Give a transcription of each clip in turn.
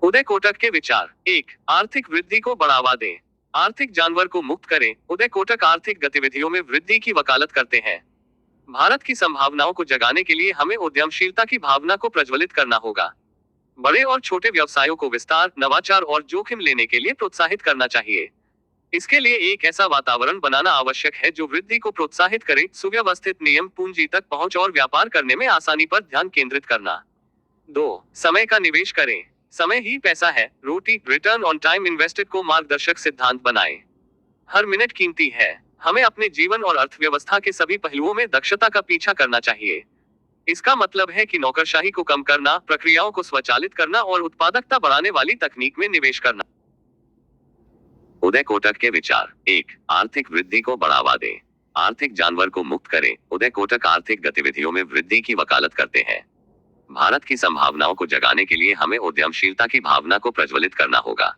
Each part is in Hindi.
उदय कोटक के विचार। एक, आर्थिक वृद्धि को बढ़ावा दें। आर्थिक जानवर को मुक्त करें। उदय कोटक आर्थिक गतिविधियों में वृद्धि की वकालत करते हैं। भारत की संभावनाओं को जगाने के लिए हमें उद्यमशीलता की भावना को प्रज्वलित करना होगा। बड़े और छोटे व्यवसायों को विस्तार, नवाचार और जोखिम लेने के लिए प्रोत्साहित करना चाहिए। इसके लिए एक ऐसा वातावरण बनाना आवश्यक है जो वृद्धि को प्रोत्साहित करे। सुव्यवस्थित नियम, पूंजी तक पहुंच और व्यापार करने में आसानी पर ध्यान केंद्रित करना। दो, समय का निवेश करें। समय ही पैसा है। रोटी, रिटर्न ऑन टाइम इन्वेस्टेड को मार्गदर्शक सिद्धांत बनाएं। हर मिनट कीमती है। हमें अपने जीवन और अर्थव्यवस्था के सभी पहलुओं में दक्षता का पीछा करना चाहिए। इसका मतलब है कि नौकरशाही को कम करना, प्रक्रियाओं को स्वचालित करना और उत्पादकता बढ़ाने वाली तकनीक में निवेश करना। उदय कोटक के विचार। एक, आर्थिक वृद्धि को बढ़ावा दें। आर्थिक जानवर को मुक्त करें। उदय कोटक आर्थिक गतिविधियों में वृद्धि की वकालत करते हैं। भारत की संभावनाओं को जगाने के लिए हमें उद्यमशीलता की भावना को प्रज्वलित करना होगा।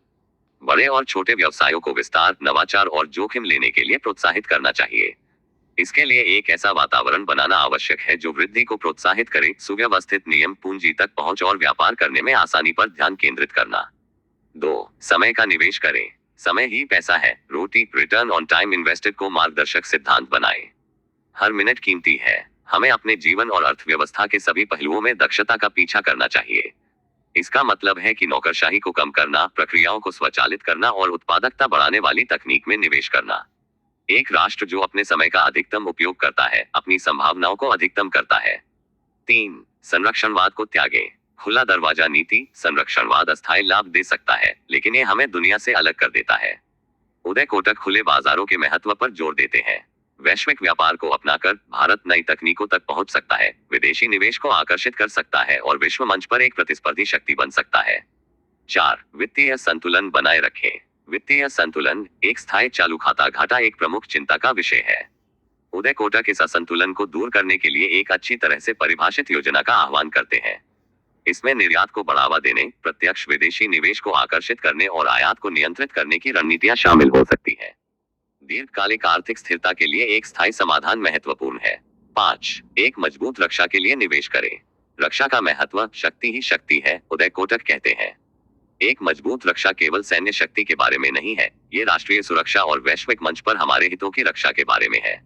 बड़े और छोटे व्यवसायों को विस्तार, नवाचार और जोखिम लेने के लिए प्रोत्साहित करना चाहिए। इसके लिए एक ऐसा वातावरण बनाना आवश्यक है जो वृद्धि को प्रोत्साहित करे। सुव्यवस्थित नियम, पूंजी तक पहुंच और व्यापार करने में आसानी पर ध्यान केंद्रित करना। दो, समय का निवेश करें। समय ही पैसा है। रोटी, रिटर्न ऑन टाइम इन्वेस्टेड को मार्गदर्शक सिद्धांत बनाएं। हर मिनट कीमती है। हमें अपने जीवन और अर्थव्यवस्था के सभी पहलुओं में दक्षता का पीछा करना चाहिए। इसका मतलब है कि नौकरशाही को कम करना, प्रक्रियाओं को स्वचालित करना और उत्पादकता बढ़ाने वाली तकनीक में निवेश करना। एक राष्ट्र जो अपने समय का अधिकतम उपयोग करता है, अपनी संभावनाओं को अधिकतम करता है। तीन, संरक्षणवाद को त्यागें। खुला दरवाजा नीति। संरक्षणवाद अस्थायी लाभ दे सकता है, लेकिन ये हमें दुनिया से अलग कर देता है। उदय कोटक खुले बाजारों के महत्व पर जोर देते हैं। वैश्विक व्यापार को अपनाकर भारत नई तकनीकों तक पहुंच सकता है, विदेशी निवेश को आकर्षित कर सकता है और विश्व मंच पर एक प्रतिस्पर्धी शक्ति बन सकता है। चार, वित्तीय संतुलन बनाए रखें। वित्तीय संतुलन। एक स्थायी चालू खाता घाटा एक प्रमुख चिंता का विषय है। उदय कोटक इस असंतुलन को दूर करने के लिए एक अच्छी तरह से परिभाषित योजना का आह्वान करते हैं। इसमें निर्यात को बढ़ावा देने, प्रत्यक्ष विदेशी निवेश को आकर्षित करने और आयात को नियंत्रित करने की रणनीतियां शामिल हो सकती हैं। दीर्घकालिक आर्थिक स्थिरता के लिए एक स्थायी समाधान महत्वपूर्ण है। 5, एक मजबूत रक्षा के लिए निवेश करें। रक्षा का महत्व। शक्ति ही शक्ति है, उदय कोटक कहते हैं। एक मजबूत रक्षा केवल सैन्य शक्ति के बारे में नहीं है, ये राष्ट्रीय सुरक्षा और वैश्विक मंच पर हमारे हितों की रक्षा के बारे में है।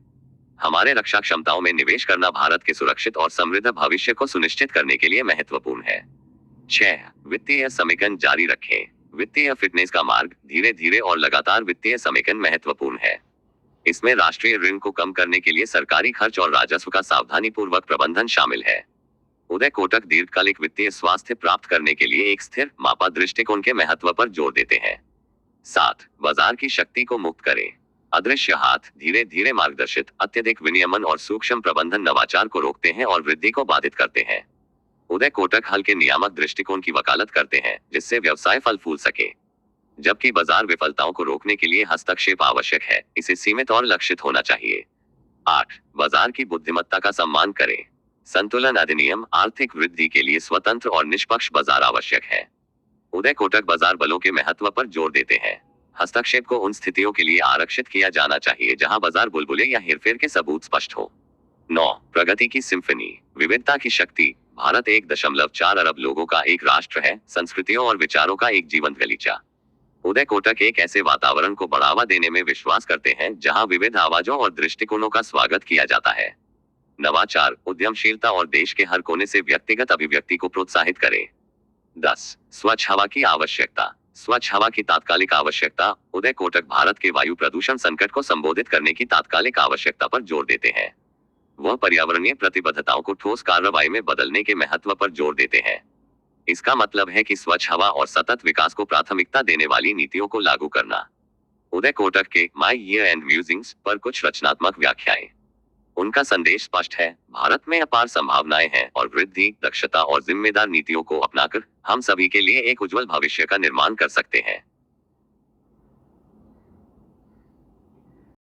हमारे रक्षा क्षमताओं में निवेश करना भारत के सुरक्षित और समृद्ध भविष्य को सुनिश्चित करने के लिए महत्वपूर्ण है। 6, वित्तीय समेकन जारी रखें। वित्तीय फिटनेस का मार्ग। धीरे धीरे और लगातार वित्तीय समेकन महत्वपूर्ण है। इसमें राष्ट्रीय ऋण को कम करने के लिए सरकारी खर्च और राजस्व का सावधानीपूर्वक प्रबंधन शामिल है। उदय कोटक दीर्घकालिक वित्तीय स्वास्थ्य प्राप्त करने के लिए एक स्थिर, मापा दृष्टिकोण के महत्व पर जोर देते हैं। 7, बाजार की शक्ति को मुक्त करें। अदृश्य हाथ धीरे धीरे मार्गदर्शित, अत्यधिक विनियमन और सूक्ष्म प्रबंधन नवाचार को रोकते हैं और वृद्धि को बाधित करते हैं। उदय कोटक हल्के नियामक दृष्टिकोण की वकालत करते हैं, जिससे व्यवसाय फल फूल सके। जबकि बाजार विफलताओं को रोकने के लिए हस्तक्षेप आवश्यक है, इसे सीमित और लक्षित होना चाहिए। 8, बाजार की बुद्धिमत्ता का सम्मान करें। संतुलन अधिनियम। आर्थिक वृद्धि के लिए स्वतंत्र और निष्पक्ष बाजार आवश्यक है। उदय कोटक बाजार बलों के महत्व पर जोर देते हैं। हस्तक्षेप को उन स्थितियों के लिए आरक्षित किया जाना चाहिए जहां बाजार बुलबुले या हेरफेर के सबूत स्पष्ट हो। 9, प्रगति की सिम्फनी। विविधता की शक्ति। भारत 1.4 अरब लोगों का एक राष्ट्र है, संस्कृतियों और विचारों का एक जीवंत गलीचा। उदय कोटक एक ऐसे वातावरण को बढ़ावा देने में विश्वास करते हैं जहां विविध आवाजों और दृष्टिकोणों का स्वागत किया जाता है। नवाचार, उद्यमशीलता और देश के हर कोने से व्यक्तिगत अभिव्यक्ति को प्रोत्साहित करें। 10, स्वच्छ हवा की आवश्यकता। स्वच्छ हवा की तात्कालिक आवश्यकता। उदय कोटक भारत के वायु प्रदूषण संकट को संबोधित करने की तात्कालिक आवश्यकता पर जोर देते हैं। वह पर्यावरणीय प्रतिबद्धताओं को ठोस कार्रवाई में बदलने के महत्व पर जोर देते हैं। इसका मतलब है कि स्वच्छ हवा और सतत विकास को प्राथमिकता देने वाली नीतियों को लागू करना। उदय कोटक के माई ईयर एंड म्यूजिंग्स पर कुछ रचनात्मक व्याख्याएं। उनका संदेश स्पष्ट है। भारत में अपार संभावनाएं हैं और वृद्धि, दक्षता और जिम्मेदार नीतियों को अपनाकर हम सभी के लिए एक उज्जवल भविष्य का निर्माण कर सकते हैं।